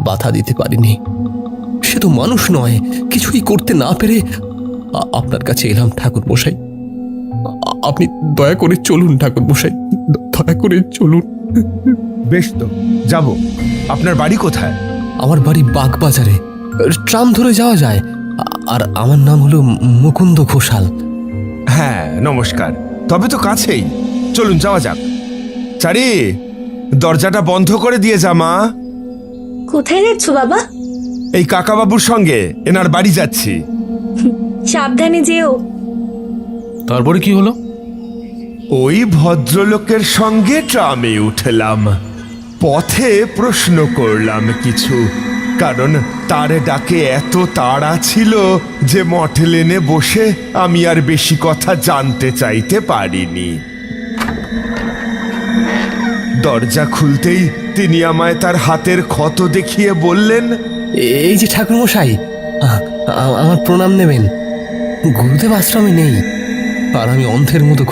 বাধা দিতে পারিনি। সে তো মানুষ নয়, কিছুই করতে না পেরে আপনার কাছে এলাম ঠাকুর মশাই। আপনি দয়া করে চলুন ঠাকুর মশাই, দয়া করে চলুন। বেশ তো, যাব। আপনার বাড়ি কোথায়? আমার বাড়ি বাগবাজারে, ট্রাম ধরে যাওয়া যায়। আর আমার নাম হলো মুকুন্দ ঘোষাল। হ্যাঁ, নমস্কার। তবে তো কাছেই, চলুন যাওয়া যাক। চারি, দরজাটা বন্ধ করে দিয়ে যা মা। কোথায় যাচ্ছ বাবা? এই কাকাবাবুর সঙ্গে এনার বাড়ি যাচ্ছি। সাবধানে যেও। তারপরে কি হলো? ওই ভদ্রলোকের সঙ্গে ট্রামে উঠলাম। পথে প্রশ্ন করলাম কিছু, কারণ তার ডাকে এত তাড়া ছিল যে মঠলেনে বসে আমি আর বেশি কথা জানতে চাইতে পারিনি। দরজা খুলতেই তিনি আমায় তার হাতের ক্ষত দেখিয়ে বললেন, এই যে ঠাকুর মশাই, আমার প্রণাম নেবেন। গুরুদেব আশ্রমে নেই, আর আমি অন্ধের মতো